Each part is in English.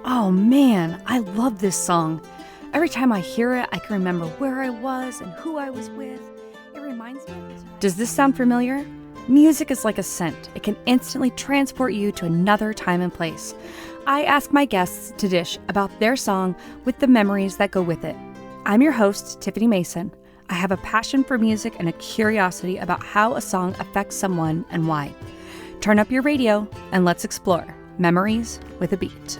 Oh man, I love this song. Every time I hear it, I can remember where I was and who I was with. It reminds me of the time. Does this sound familiar? Music is like a scent. It can instantly transport you to another time and place. I ask my guests to dish about their song with the memories that go with it. I'm your host, Tiffany Mason. I have a passion for music and a curiosity about how a song affects someone and why. Turn up your radio and let's explore Memories with a Beat.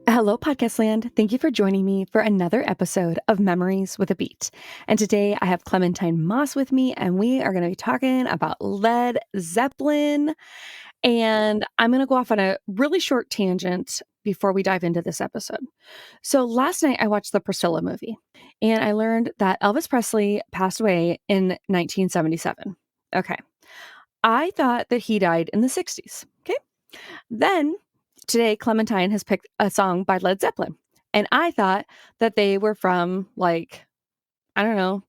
Hello, Podcast Land. Thank you for joining me for another episode of Memories with a Beat. And today I have Clementine Moss with me, and we are going to be talking about Led Zeppelin. And I'm going to go off on a really short tangent before we dive into this episode. So last night I watched the Priscilla movie, and I learned that Elvis Presley passed away in 1977. Okay. I thought that he died in the 60s. Okay. Then today, Clementine has picked a song by Led Zeppelin. And I thought that they were from, I don't know.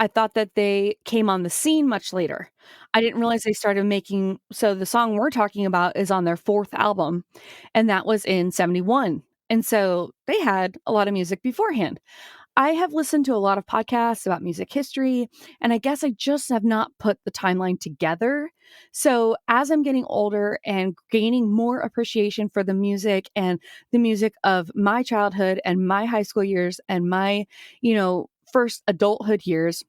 I thought that they came on the scene much later. I didn't realize they started making. So the song we're talking about is on their fourth album, and that was in 71. And so they had a lot of music beforehand. I have listened to a lot of podcasts about music history, and I guess I just have not put the timeline together. So as I'm getting older and gaining more appreciation for the music and the music of my childhood and my high school years and my, first adulthood years,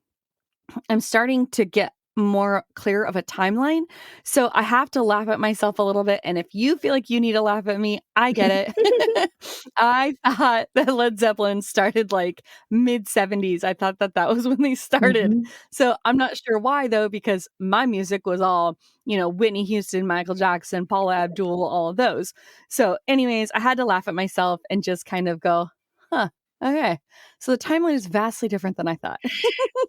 I'm starting to get more clear of a timeline. So I have to laugh at myself a little bit. And if you feel like you need to laugh at me, I get it. I thought that Led Zeppelin started like mid 70s. I thought that that was when they started. Mhm. So I'm not sure why though, because my music was all, Whitney Houston, Michael Jackson, Paula Abdul, all of those. So anyways, I had to laugh at myself and just kind of go, huh, okay. So the timeline is vastly different than I thought.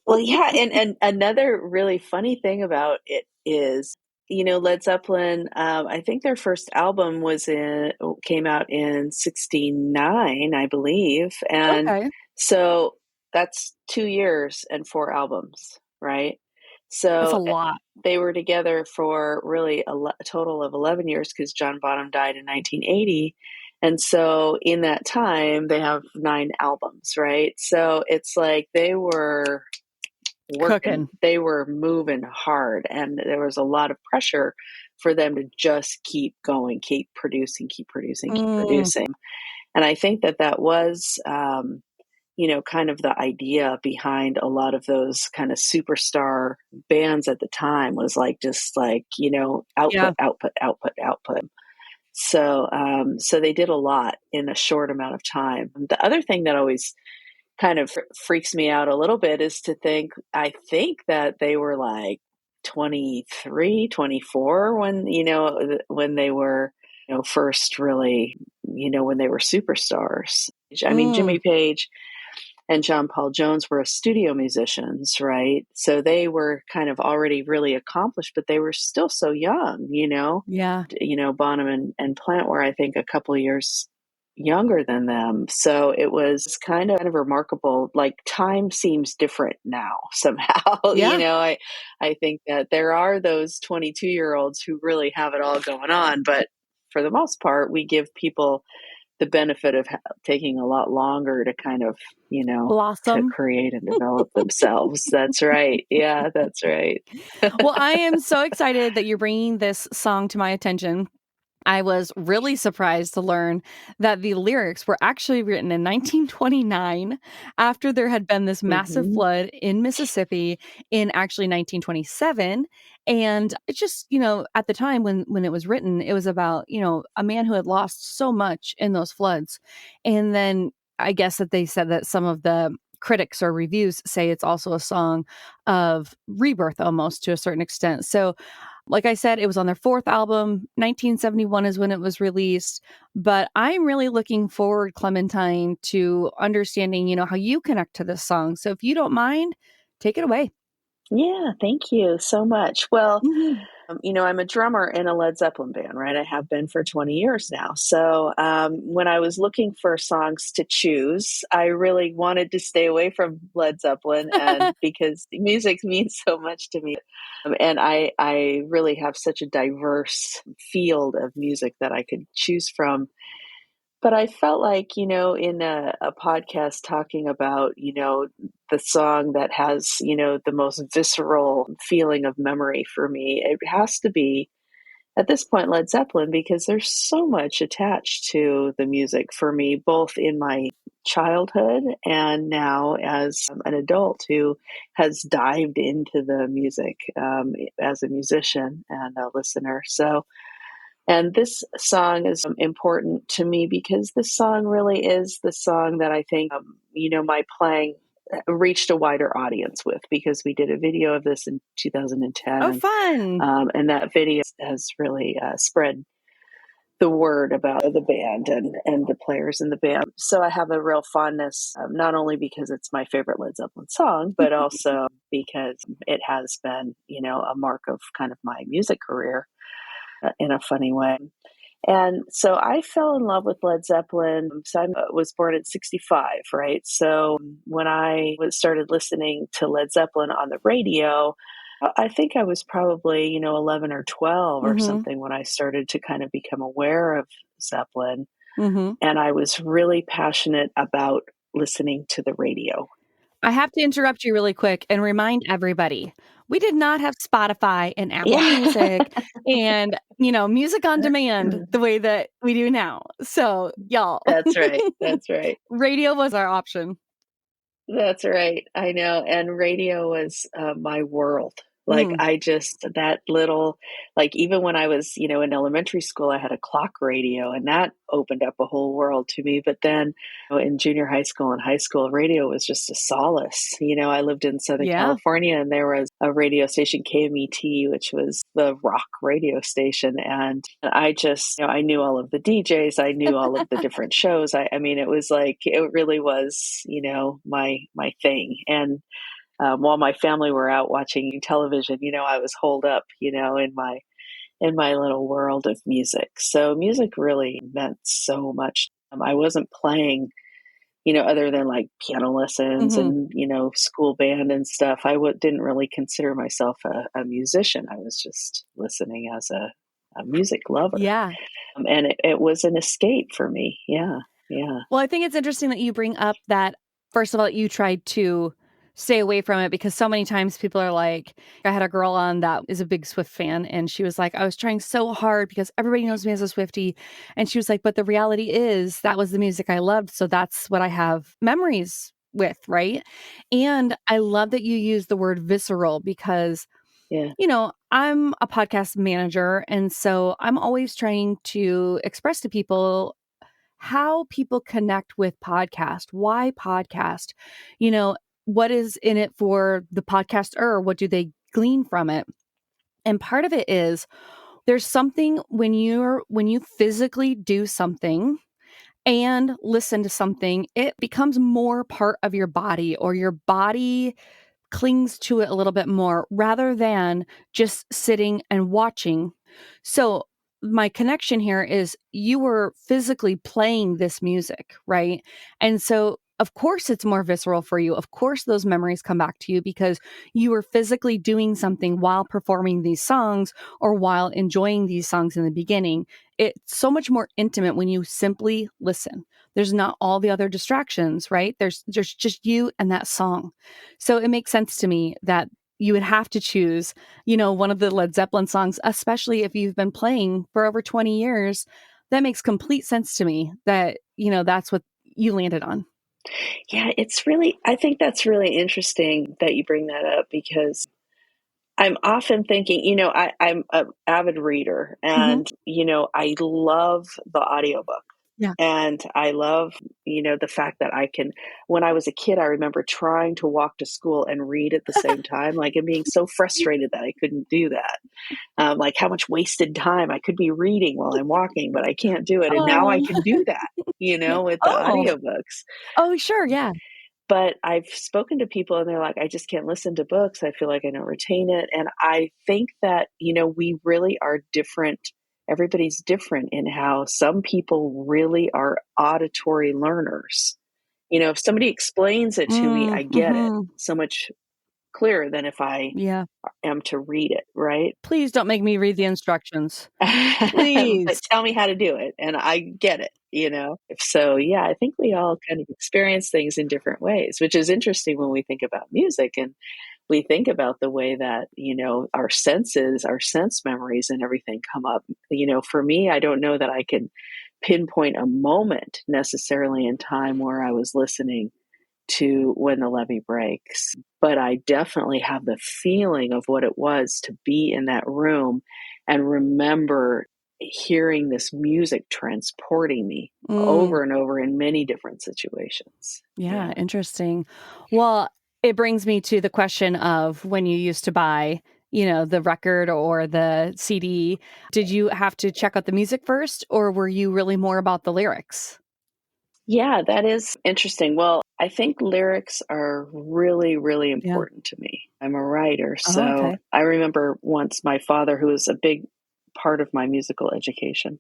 Well, yeah, and another really funny thing about it is, Led Zeppelin, I think their first album came out in '69, I believe, and Okay. so that's 2 years and 4 albums, right? That's a So, lot. they were together for really a total of 11 years because John Bonham died in 1980, and so in that time, they have 9 albums, right? So, it's like they were working. Cooking. They were moving hard, and there was a lot of pressure for them to just keep going, keep producing, keep producing, keep Mm, producing. And I think that that was, kind of the idea behind a lot of those kind of superstar bands at the time was like just like yeah. output, output, output, output. So they did a lot in a short amount of time. The other thing that always kind of freaks me out a little bit is to think I think that they were like 23, 24 when, when they were, first really, when they were superstars. I mean, Mm, Jimmy Page and John Paul Jones were studio musicians, right? So they were kind of already really accomplished, but they were still so young. yeah. Bonham and Plant were, I think, a couple of years younger than them. So it was kind of remarkable. Like time seems different now somehow. Yeah. I think that there are those 22-year-olds who really have it all going on, but for the most part, we give people the benefit of taking a lot longer to kind of, to Blossom. create and develop themselves. That's right. Yeah, that's right. Well, I am so excited that you're bringing this song to my attention. I was really surprised to learn that the lyrics were actually written in 1929 after there had been this massive Hmm. flood in Mississippi in actually 1927. And it's just, at the time when it was written, it was about, a man who had lost so much in those floods. And then I guess that they said that some of the critics or reviews say it's also a song of rebirth almost to a certain extent. So like I said, it was on their fourth album. 1971 is when it was released. But I'm really looking forward, Clementine, to understanding, how you connect to this song. So if you don't mind, take it away. Yeah, thank you so much. Well, Mhm. I'm a drummer in a Led Zeppelin band, right? I have been for 20 years now. So when I was looking for songs to choose, I really wanted to stay away from Led Zeppelin, and because music means so much to me. And I really have such a diverse field of music that I could choose from. But I felt like, in a podcast talking about, the song that has, the most visceral feeling of memory for me, it has to be at this point Led Zeppelin, because there's so much attached to the music for me, both in my childhood and now as an adult who has dived into the music as a musician and a listener. So, and this song is important to me because this song really is the song that I think, my playing reached a wider audience with, because we did a video of this in Oh, 2010. fun. And that video has really spread the word about the band and the players in the band. So I have a real fondness, not only because it's my favorite Led Zeppelin song, but also because it has been, a mark of kind of my music career in a funny way. And so I fell in love with Led Zeppelin. So I was born in 65, right? So when I started listening to Led Zeppelin on the radio, I think I was probably, 11 or 12 or Mhm. something when I started to kind of become aware of Zeppelin. Mhm. And I was really passionate about listening to the radio. I have to interrupt you really quick and remind everybody, we did not have Spotify and Apple Yeah. Music and, music on demand the way that we do now. So, y'all, That's right. That's right. radio was our option. That's right. I know. And radio was my world. Like, Mm, that little, like, even when I was, in elementary school, I had a clock radio, and that opened up a whole world to me. But then in junior high school and high school, radio was just a solace. I lived in Southern yeah. California, and there was a radio station, KMET, which was the rock radio station. And I just, I knew all of the DJs, I knew all of the different shows. I mean, it was like, it really was, my thing. And while my family were out watching television, I was holed up, in my little world of music. So music really meant so much. I wasn't playing, other than like piano lessons Mhm. and, school band and stuff. Didn't really consider myself a musician. I was just listening as a music lover. Yeah. And it was an escape for me. Yeah. Yeah. Well, I think it's interesting that you bring up that, first of all, you tried to stay away from it because so many times people are like, I had a girl on that is a big Swift fan, and she was like, I was trying so hard because everybody knows me as a Swiftie. And she was like, but the reality is that was the music I loved. So that's what I have memories with, right? And I love that you use the word visceral because, Yeah. I'm a podcast manager. And so I'm always trying to express to people how people connect with podcast. Why podcast? You know, what is in it for the podcaster? What do they glean from it? And part of it is there's something when you physically do something and listen to something, it becomes more part of your body, or your body clings to it a little bit more rather than just sitting and watching. So, my connection here is you were physically playing this music, right? And so, of course, it's more visceral for you. Of course, those memories come back to you because you were physically doing something while performing these songs or while enjoying these songs in the beginning. It's so much more intimate when you simply listen. There's not all the other distractions, right? There's just you and that song. So it makes sense to me that you would have to choose, one of the Led Zeppelin songs, especially if you've been playing for over 20 years. That makes complete sense to me that, that's what you landed on. Yeah, I think that's really interesting that you bring that up, because I'm often thinking, I'm an avid reader, Mhm. and, I love the audiobook. Yeah. And I love, the fact that when I was a kid, I remember trying to walk to school and read at the same time, like, and being so frustrated that I couldn't do that. Like, how much wasted time I could be reading while I'm walking, but I can't do it. And now I Oh. can do that, with the Oh. audiobooks. Oh, sure, yeah. but I've spoken to people and they're like, I just can't listen to books. I feel like I don't retain it. And I think that, we really are different. Everybody's different in how some people really are auditory learners. If somebody explains it to me, I get it Mhm. so much clearer than if I Yeah. am to read it, right? Please don't make me read the instructions. Please. But tell me how to do it, and I get it. So, yeah, I think we all kind of experience things in different ways, which is interesting when we think about music and we think about the way that, our senses, our sense memories and everything come up. For me, I don't know that I can pinpoint a moment necessarily in time where I was listening to When the Levee Breaks, but I definitely have the feeling of what it was to be in that room and remember hearing this music transporting me Mm, over and over in many different situations. yeah, Yeah. interesting. Well, it brings me to the question of when you used to buy, the record or the CD, did you have to check out the music first, or were you really more about the lyrics? Yeah, that is interesting. Well, I think lyrics are really, really Yeah. important to me. I'm a writer. Oh, So okay. I remember once my father, who was a big part of my musical education,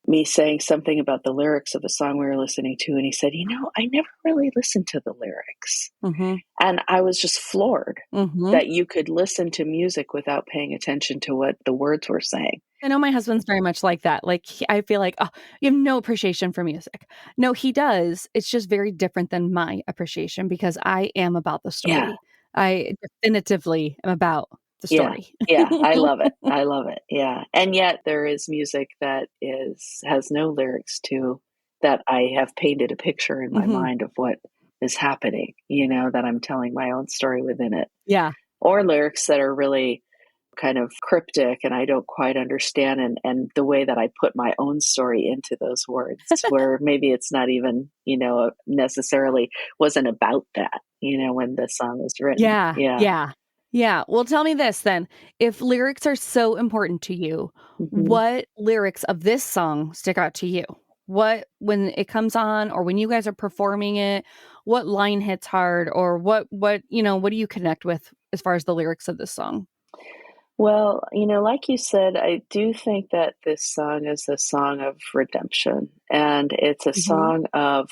me saying something about the lyrics of a song we were listening to. And he said, I never really listened to the lyrics. Mhm. And I was just floored Mhm. that you could listen to music without paying attention to what the words were saying. I know my husband's very much like that. Like, I feel like, "Oh, you have no appreciation for music." No, he does. It's just very different than my appreciation because I am about the Yeah. story. I definitively am about the Yeah. story. Yeah. I love it. I love it. Yeah. And yet there is music that has no lyrics to that I have painted a picture in my Mhm. mind of what is happening, that I'm telling my own story within it. Yeah. Or lyrics that are really kind of cryptic and I don't quite understand and the way that I put my own story into those words where maybe it's not even, necessarily wasn't about that, when the song was written. Yeah. Yeah. Yeah. Yeah. Well, tell me this then. If lyrics are so important to you, Mhm. what lyrics of this song stick out to you? What when it comes on or when you guys are performing it, what line hits hard or what do you connect with as far as the lyrics of this song? Well, like you said, I do think that this song is a song of redemption and it's a Mhm. song of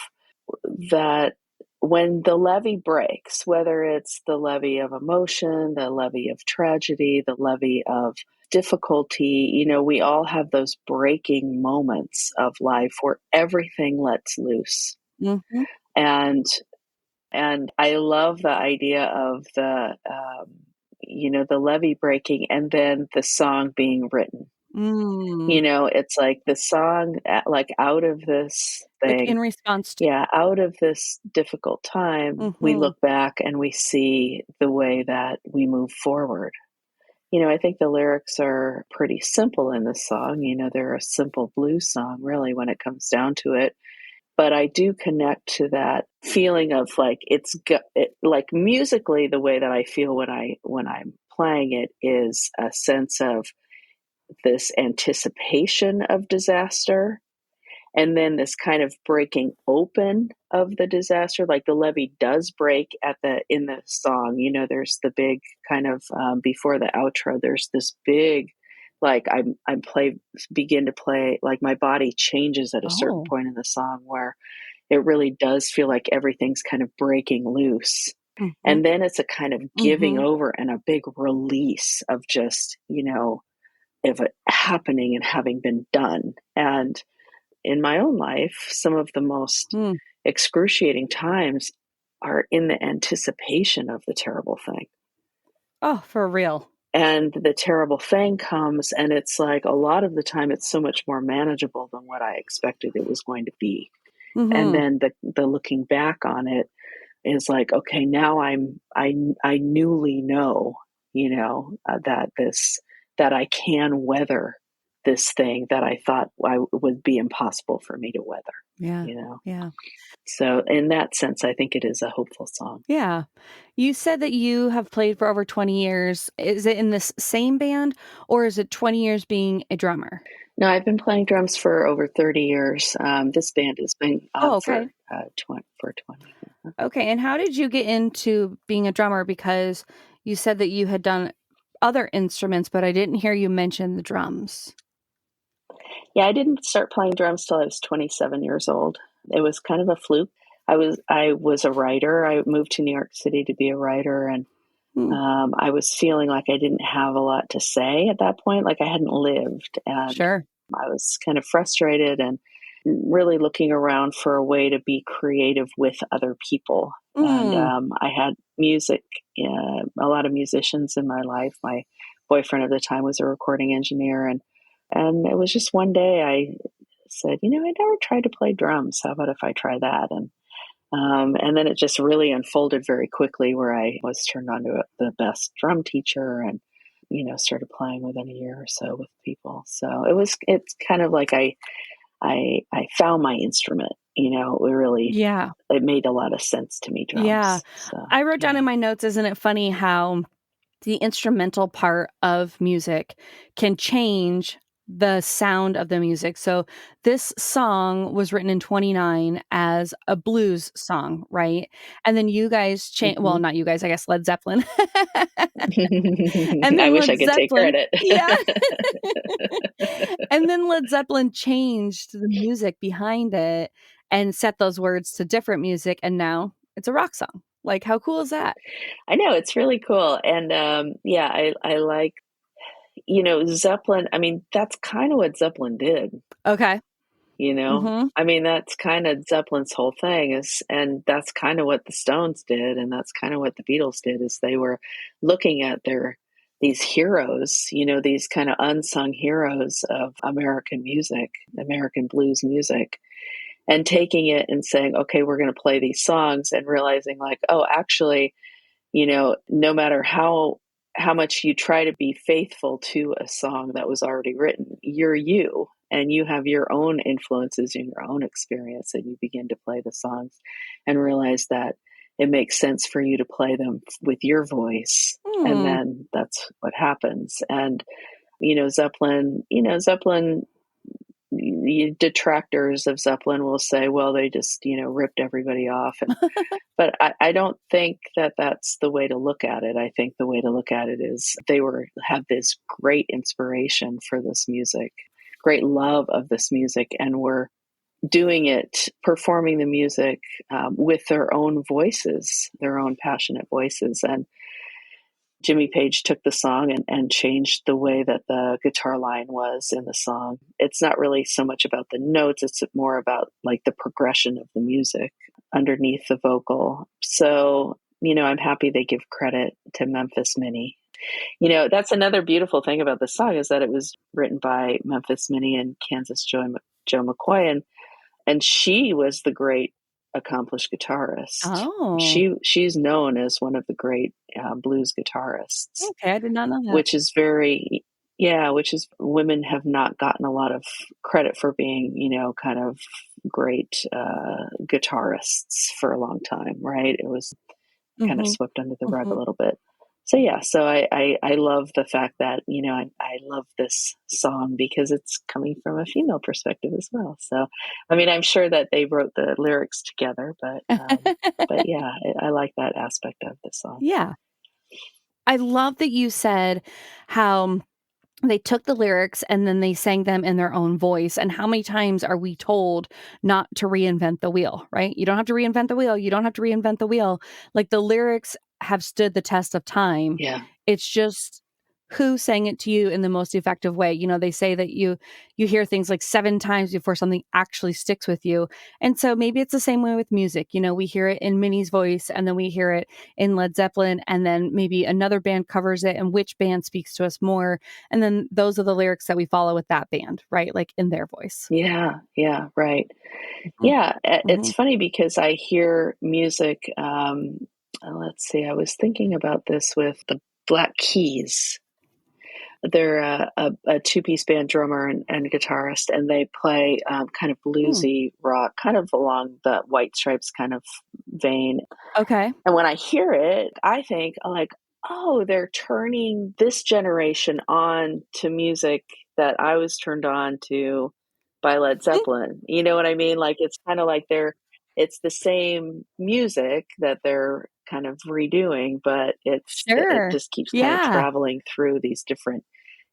that when the levee breaks, whether it's the levee of emotion, the levee of tragedy, the levee of difficulty, we all have those breaking moments of life where everything lets loose. Mhm. And I love the idea of the levee breaking and then the song being written. Mm. It's like the song, like out of this Like, thing, in response to yeah, out of this difficult time, we Mhm. look back and we see the way that we move forward. I think the lyrics are pretty simple in this song. They're a simple blues song, really, when it comes down to it. But I do connect to that feeling of like like musically, the way that I feel when I'm playing it is a sense of this anticipation of disaster and then this kind of breaking open of the disaster, like the levee does break at the in the song. There's the big kind of before the outro. There's this big, like I'm play begin to play like my body changes at a certain Oh. point in the song where it really does feel like everything's kind of breaking loose. Mhm. And then it's a kind of giving Mhm. over and a big release of just, of it happening and having been done. And in my own life, some of the most Mm. excruciating times are in the anticipation of the terrible thing. Oh, for real. And the terrible thing comes, and it's like a lot of the time it's so much more manageable than what I expected it was going to be. And Mhm. then the looking back on it is like, okay, now I newly know, that I can weather this thing that I thought would be impossible for me to weather. Yeah. You know, Yeah. so in that sense, I think it is a hopeful song. Yeah. You said that you have played for over 20 years. Is it in this same band or is it 20 years being a drummer? No, I've been playing drums for over 30 years. This band has been Oh, for okay. 20 for 20. Okay, and how did you get into being a drummer? Because you said that you had done other instruments, but I didn't hear you mention the drums. Yeah, I didn't start playing drums till I was 27 years old. It was kind of a fluke. I was a writer. I moved to New York City to be a writer, and Hmm, I was feeling like I didn't have a lot to say at that point, like I hadn't lived, and sure. I was kind of frustrated and really looking around for a way to be creative with other people. And Mm, I had music, a lot of musicians in my life. My boyfriend at the time was a recording engineer, and it was just one day I said, I never tried to play drums. How about if I try that? And then it just really unfolded very quickly where I was turned on to the best drum teacher and, started playing within a year or so with people. So it's kind of like I found my instrument, yeah, it made a lot of sense to me, yeah. drums. So, I wrote down yeah. in my notes, isn't it funny how the instrumental part of music can change the sound of the music. So this song was written in 29 as a blues song, right? And then you guys well, Hmm. not you guys, I guess Led Zeppelin. And I then wish I Led could take Zeppelin credit. yeah. And then Led Zeppelin changed the music behind it and set those words to different music, and now it's a rock song. Like, how cool is that? I know it's really cool. And yeah, I like, Zeppelin. I mean, that's kind of what Zeppelin did. Okay. You know? Mhm. I mean, that's kinda Zeppelin's whole thing is and that's kinda what the Stones did, and that's kinda what the Beatles did, is they were looking at these heroes, these kinda unsung heroes of American music, American blues music, and taking it and saying, "Okay, we're gonna play these songs," and realizing like, "Oh, actually, no matter how much you try to be faithful to a song that was already written, you're you and you have your own influences and your own experience, and you begin to play the songs and realize that it makes sense for you to play them with your voice, and Hmm. then that's what happens. And Zeppelin, the detractors of Zeppelin will say, well, they just ripped everybody off, and but I don't think that that's the way to look at it. I think the way to look at it is they have this great inspiration for this music, great love of this music, and were doing it, performing the music with their own voices, their own passionate voices. And Jimmy Page took the song and changed the way that the guitar line was in the song. It's not really so much about the notes, it's more about like the progression of the music underneath the vocal. So, I'm happy they give credit to Memphis Minnie. That's another beautiful thing about the song is that it was written by Memphis Minnie and Kansas Joe McCoy, and she was the great accomplished guitarist. Oh, She's known as one of the great blues guitarists, okay, I did not know that. which is very yeah, which is women have not gotten a lot of credit for being kind of great guitarists for a long time, right? It was kind of Mhm, swept under the rug a mhm. little bit. So yeah, so I love the fact that I love this song because it's coming from a female perspective as well. So I mean, I'm sure that they wrote the lyrics together, but yeah, I like that aspect of the song. Yeah. I love that you said how they took the lyrics and then they sang them in their own voice, and how many times are we told not to reinvent the wheel, right? You don't have to reinvent the wheel, you don't have to reinvent the wheel. Like, the lyrics have stood the test of time. Yeah, It's just who sang it to you in the most effective way. They say that you hear things like 7 times before something actually sticks with you, and so maybe it's the same way with music. We hear it in Minnie's voice, and then we hear it in Led Zeppelin, and then maybe another band covers it, and which band speaks to us more, and then those are the lyrics that we follow with that band, right? Like, in their voice. yeah, yeah, right. Mhm, Yeah, it's mhm. funny because I hear music. Let's see, I was thinking about this with the Black Keys. They're a two-piece band, drummer and guitarist, and they play kind of Mm. bluesy rock, kind of along the White Stripes kind of vein. Okay. And when I hear it, I think like, oh, they're turning this generation on to music that I was turned on to by Led Mm. Zeppelin. You know what I mean? Like it's kind of like it's the same music that they're kind of redoing, but it Sure. just keeps kind of Yeah. traveling through these different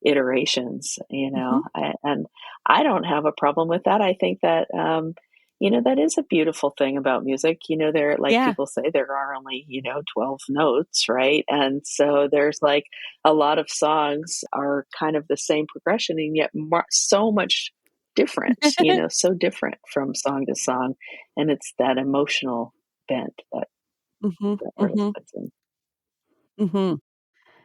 iterations, Mhm. and I don't have a problem with that. I think that, that is a beautiful thing about music. There, like Yeah. people say, there are only, 12 notes, right? And so there's like a lot of songs are kind of the same progression and yet so much different, so different from song to song. And it's that emotional bent Mhm. that really Mhm. puts in. Mhm.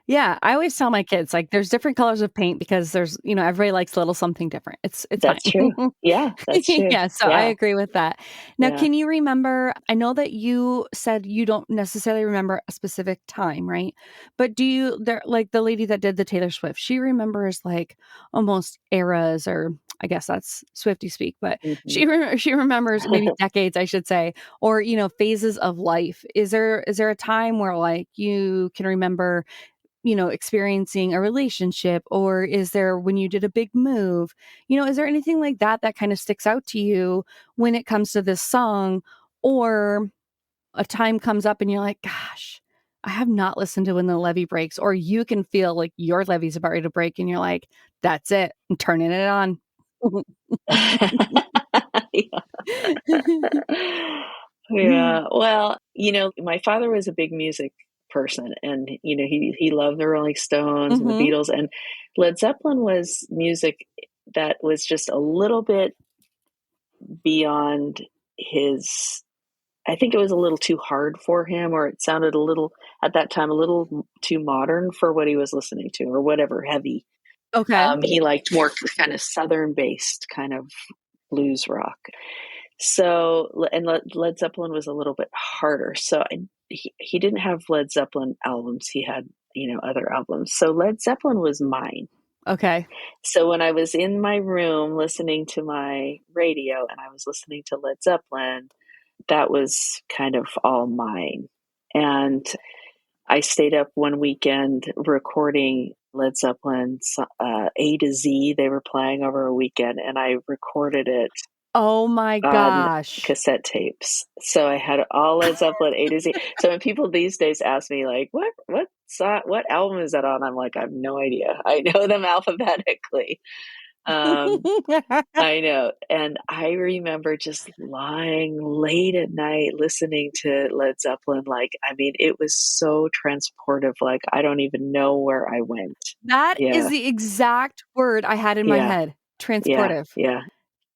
Yeah, I always tell my kids, like, there's different colors of paint because everybody likes a little something different. It's fine. That's true. Yeah, that's true. Yeah, so I Yeah, agree with that. Now, yeah. can you remember I know that you said you don't necessarily remember a specific time, right? But do you there like, the lady that did the Taylor Swift, she remembers, like, almost eras or I guess that's Swiftie speak, but Hmm. she remembers maybe decades, I should say, or, phases of life. Is there a time where, like, you can remember experiencing a relationship, or is there when you did a big move? Is there anything like that that kind of sticks out to you when it comes to this song, or a time comes up and you're like, gosh, I have not listened to when the levee breaks, or you can feel like your levee's about ready to break and you're like, that's it, I'm turning it on. Yeah. Yeah. Well, my father was a big music person and he loved the Rolling Stones and the Hmm. Beatles, and Led Zeppelin was music that was just a little bit beyond his. I think it was a little too hard for him, or it sounded a little at that time a little too modern for what he was listening to, or whatever heavy. Okay. He liked more kind of southern based kind of blues rock. So, and Led Zeppelin was a little bit harder. So he didn't have Led Zeppelin albums. He had, other albums. So Led Zeppelin was mine. Okay. So when I was in my room listening to my radio and I was listening to Led Zeppelin, that was kind of all mine. And I stayed up one weekend recording Led Zeppelin's A to Z. They were playing over a weekend, and I recorded it Oh my on gosh. cassette tapes. So I had all Led Zeppelin A to Z. So when people these days ask me like, what album is that on?" I'm like, "I have no idea. I know them alphabetically." Um, I know, and I remember just lying late at night listening to Led Zeppelin, like, I mean, it was so transportive, like, I don't even know where I went. That is Yeah, the exact word I had in my yeah, head, yeah, transportive. yeah.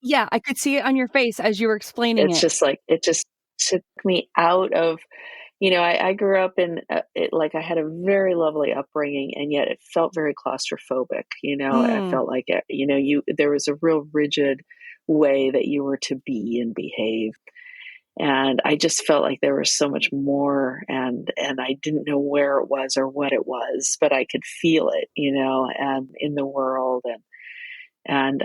Yeah, I could see it on your face as you were explaining It's it. just like it just took me out of. I grew up in, like, I had a very lovely upbringing, and yet it felt very claustrophobic. I Mm, felt like, there was a real rigid way that you were to be and behave. And I just felt like there was so much more, and I didn't know where it was or what it was, but I could feel it, and in the world, and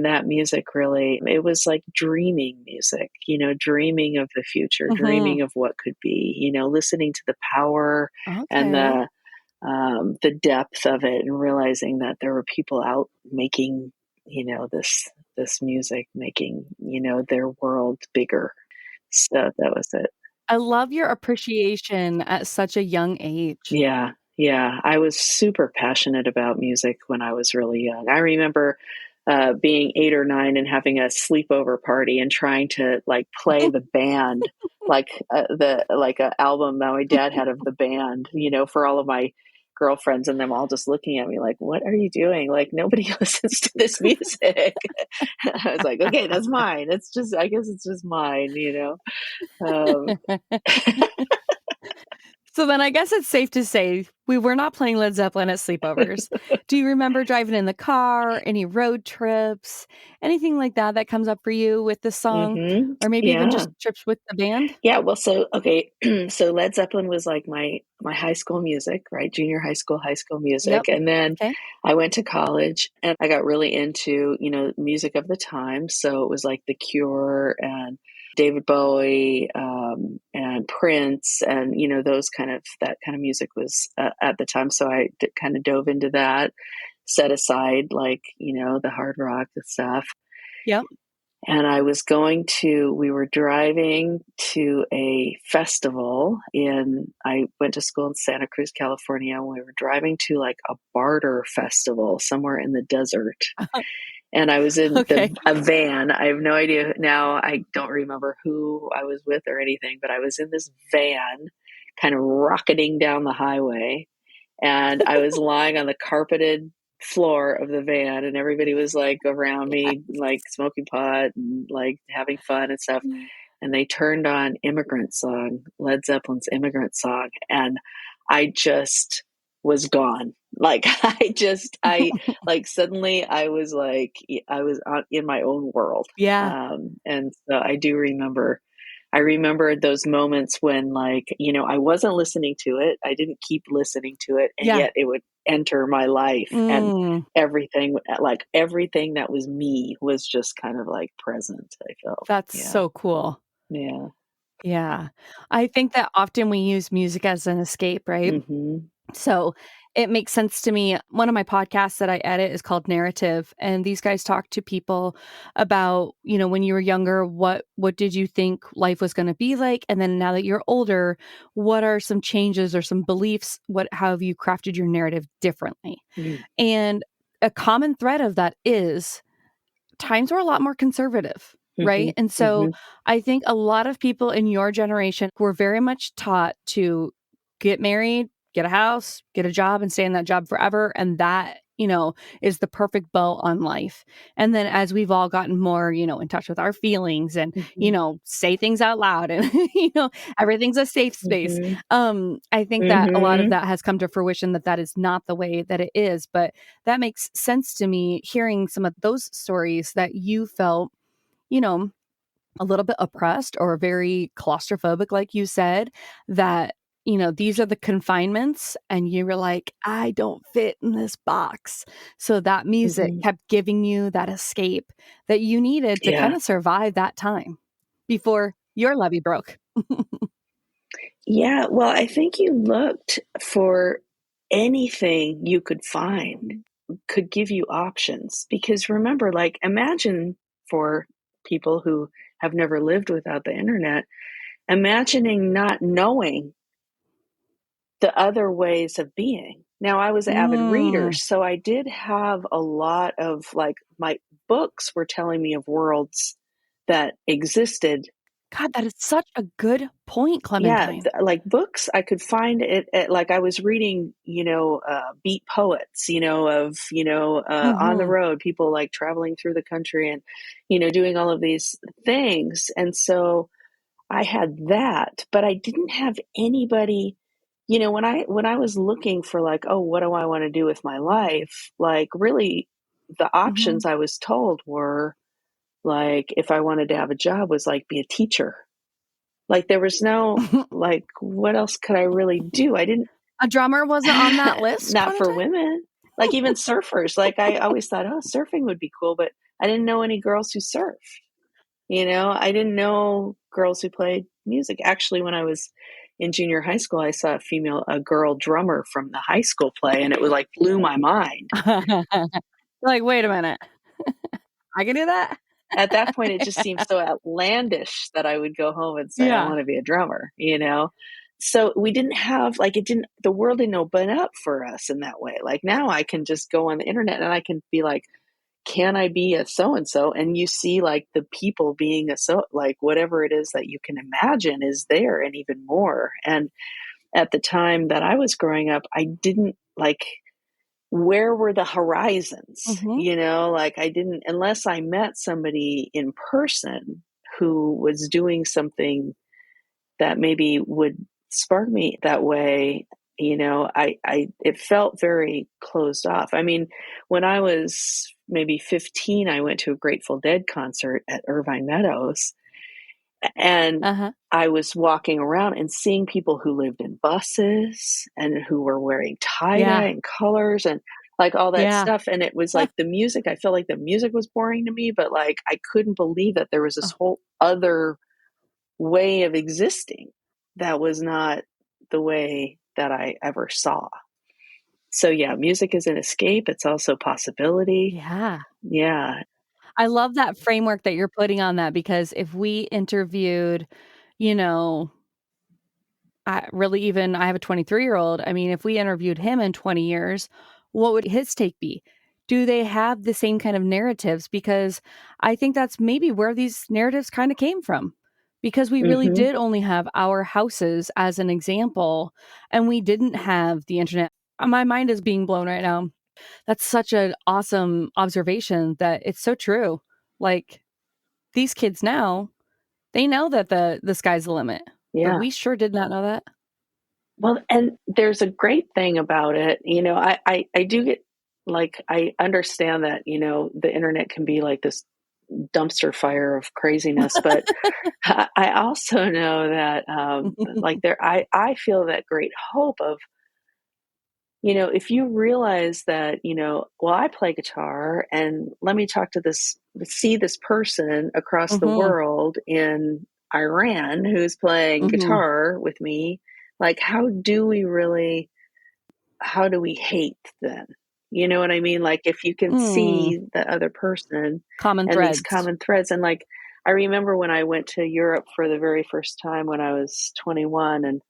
that music really, it was like dreaming music, dreaming of the future, mhm. dreaming of what could be, listening to the power and Okay. the depth of it, and realizing that there were people out making, this music, making, their world bigger. So that was it. I love your appreciation at such a young age. Yeah, yeah. I was super passionate about music when I was really young. I remember being 8 or 9 and having a sleepover party and trying to like play the band, like the like a album that my dad had of the band, for all of my girlfriends, and them all just looking at me like, "What are you doing? Like nobody listens to this music." I was like, "Okay, that's mine. It's just, I guess it's just mine." Um, So then I guess it's safe to say we were not playing Led Zeppelin at sleepovers. Do you remember driving in the car, any road trips, anything like that that comes up for you with this song? Or maybe even Yeah. just trips with the band? Yeah, well, so okay, so Led Zeppelin was like my high school music, right? Junior high school music, Yep. and then Okay. I went to college and I got really into, music of the time. So it was like The Cure and David Bowie, and Prince, and those that kind of music was at the time. So I kind of dove into that, set aside like the hard rock, the stuff, Yep. And we were driving to a festival I went to school in Santa Cruz, California. And we were driving to like a barter festival somewhere in the desert. And I was in Okay. a van. I have no idea now. I don't remember who I was with or anything, but I was in this van kind of rocketing down the highway, and I was lying on the carpeted floor of the van, and everybody was like around me, like smoking pot and like having fun and stuff. Yeah. And they turned on Led Zeppelin's Immigrant Song, and I just was gone. Like I like suddenly I was in my own world. Yeah. And so I remember those moments when, like, I wasn't listening to it. I didn't keep listening to it, and Yeah. yet it would enter my life, and Mm, everything that was me was just kind of like present, I felt. that's Yeah. so cool. Yeah. Yeah. I think that often we use music as an escape, right? Mhm. So it makes sense to me. One of my podcasts that I edit is called Narrative, and these guys talk to people about, when you were younger, what did you think life was going to be like, and then now that you're older, what are some changes or some beliefs? What how have you crafted your narrative differently? Mm. And a common thread of that is times were a lot more conservative, right? Mhm. And so Mhm. I think a lot of people in your generation were very much taught to get married, get a house, get a job, and stay in that job forever. And that, is the perfect bow on life. And then as we've all gotten more, in touch with our feelings and, Mhm. say things out loud and, everything's a safe space. Mhm. I think that a lot of Mhm. that has come to fruition that is not the way that it is. But that makes sense to me hearing some of those stories that you felt, you know, a little bit oppressed or very claustrophobic, like you said, that, these are the confinements. And you were like, I don't fit in this box. So that music Mhm. kept giving you that escape that you needed to kind Yeah. of survive that time before your levee broke. Yeah, well, I think you looked for anything you could find could give you options, because remember, like, imagine, for people who have never lived without the internet, imagining not knowing the other ways of being. Now, I was an avid reader, Mm. so I did have a lot of, like, my books were telling me of worlds that existed. God, that is such a good point, Yeah, Clementine. like, books, I could find it at, like, I was reading, beat poets, on the Mhm. road, people, like, traveling through the country and, doing all of these things, and so I had that, but I didn't have anybody. When I was looking for, like, "Oh, what do I wanna do with my life?" Like, really, the Mhm. options I was told were, like, if I wanted to have a job, was, like, be a teacher. Like, there was no, like, what else could I really do? I didn't. A drummer wasn't on that list, Not for Clementine? women. Like, even surfers, like, I always thought, "Oh, surfing would be cool," but I didn't know any girls who surf. I didn't know girls who played music. Actually, when I was in junior high school, I saw a girl drummer from the high school play, and it was like blew my mind. Like, "Wait a minute. I can do that?" At that point, it just seemed so outlandish that I would go home and say, "I Yeah. wanna be a drummer?" So we didn't have, like, the world didn't open up for us in that way. Like, now I can just go on the internet and I can be like, "Can I be a so and so?" And you see, like, the people being like, whatever it is that you can imagine is there, and even more. And at the time that I was growing up, I didn't, like, where were the horizons? Mhm. Like, I didn't, unless I met somebody in person who was doing something that maybe would spark me that way. It felt very closed off. I mean, when I was maybe 15, I went to a Grateful Dead concert at Irvine Meadows, and Uh-huh. I was walking around and seeing people who lived in buses and who were wearing tie-dye Yeah. and colors and, like, all that Yeah. stuff, and it was like the music, I felt like the music was boring to me, but, like, I couldn't believe that there was this Oh, whole other way of existing that was not the way that I ever saw. So, yeah, music is an escape, it's also possibility. yeah. Yeah. I love that framework that you're putting on that because if we interviewed, you know, I have a 23-year-old. I mean, if we interviewed him in 20 years, what would his take be? Do they have the same kind of narratives? Because I think that's maybe where these narratives kind of came from. Because we really Mhm. did only have our houses as an example, and we didn't have the internet. My mind is being blown right now. That's such an awesome observation that it's so true. Like these kids now, they know that the sky's the limit, but Yeah. we sure did not know that. Well, and there's a great thing about it, I do get like, I understand that, the internet can be like this dumpster fire of craziness, but I also know that, like, I feel that great hope of, if you realize that, well, I play guitar and let me talk to see this person across the Mhm, world in Iran who's playing mhm, guitar with me. Like, how do we hate then? You know what I mean? Like, if you can mm, see the other person common and these threads. common threads, and like, I remember when I went to Europe for the very first time when I was 21, and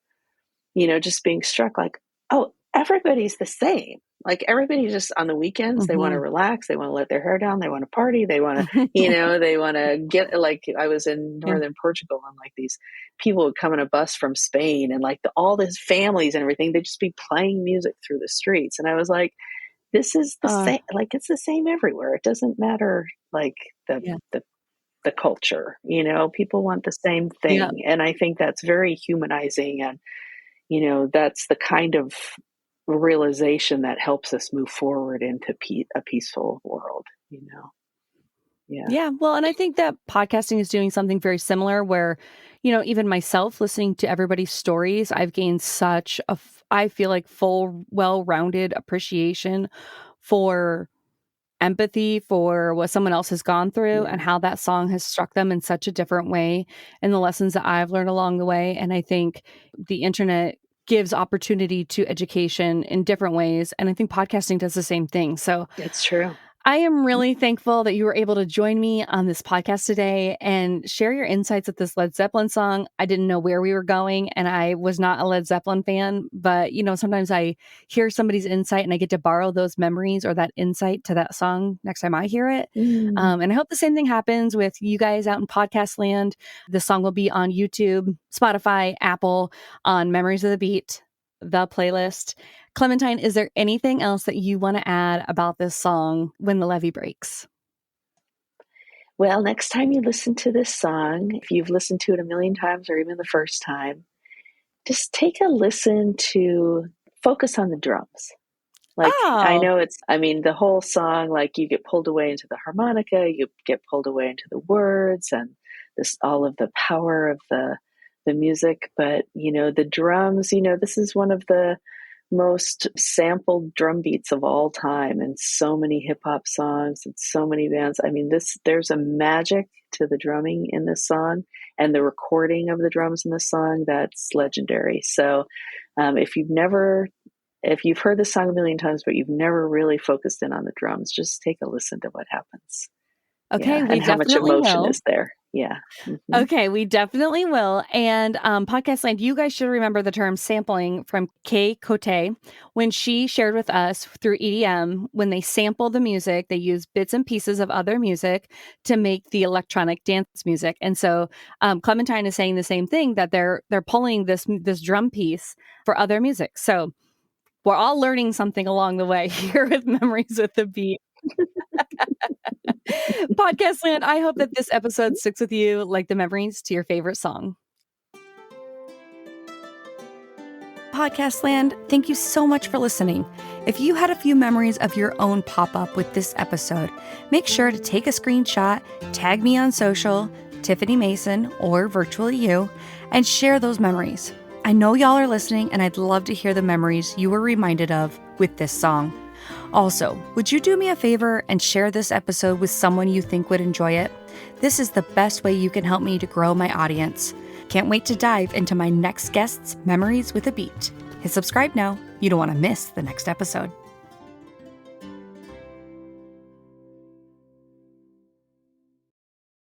just being struck like, oh, everybody's the same. Like, everybody just on the weekends, they want to Mhm. relax, they want to let their hair down, they want to party, they want to, they want to get like, I was in Yeah, northern Portugal and like these people would come in a bus from Spain and like all these families and everything, they'd just be playing music through the streets. And I was like, this is the uh, same, like it's the same everywhere. It doesn't matter like the yeah, the the culture, people want the same yeah. thing. And I think that's very humanizing, and that's the kind of realization that helps us move forward into a peaceful world. Yeah. Yeah, well, and I think that podcasting is doing something very similar where, even myself listening to everybody's stories, I've gained such I feel like full, well-rounded appreciation for empathy for what someone else has gone through and Yeah. how that song has struck them in such a different way and the lessons that I've learned along the way. And I think the internet gives opportunity to education in different ways. And I think podcasting does the same thing. So It's true. I am really thankful that you were able to join me on this podcast today and share your insights with this Led Zeppelin song. I didn't know where we were going, and I was not a Led Zeppelin fan, but sometimes I hear somebody's insight and I get to borrow those memories or that insight to that song next time I hear it. Mm. And I hope the same thing happens with you guys out in podcast land. The song will be on YouTube, Spotify, Apple, on Memories of the Beat, the playlist. Clementine, is there anything else that you want to add about this song, When the Levee Breaks? Well, next time you listen to this song, if you've listened to it a million times or even the first time, just take a listen to focus on the drums. Like, I Oh, know I mean, the whole song, like, you get pulled away into the harmonica, you get pulled away into the words and all of the power of the music. But, the drums, this is one of the most sampled drum beats of all time in so many hip hop songs and so many bands. I mean, there's a magic to the drumming in this song and the recording of the drums in this song that's legendary. So, if you've heard the song a million times, but you've never really focused in on the drums, just take a listen to what happens. okay, Yeah, we and how much definitely emotion will. is there. Yeah. Mhm. Okay, we definitely will. And Podcast Land, you guys should remember the term sampling from Kay Cote when she shared with us through EDM. When they sample the music, they use bits and pieces of other music to make the electronic dance music. And so Clementine is saying the same thing that they're pulling this drum piece for other music. So we're all learning something along the way here with Memories with the Beat. Podcast Land, I hope that this episode sticks with you like the memories to your favorite song. Podcast Land, thank you so much for listening. If you had a few memories of your own pop up with this episode, make sure to take a screenshot, tag me on social, Tiffany Mason, or virtually you, and share those memories. I know y'all are listening, and I'd love to hear the memories you were reminded of with this song. Also, would you do me a favor and share this episode with someone you think would enjoy it? This is the best way you can help me to grow my audience. Can't wait to dive into my next guest's Memories with a Beat. Hit subscribe now. You don't want to miss the next episode.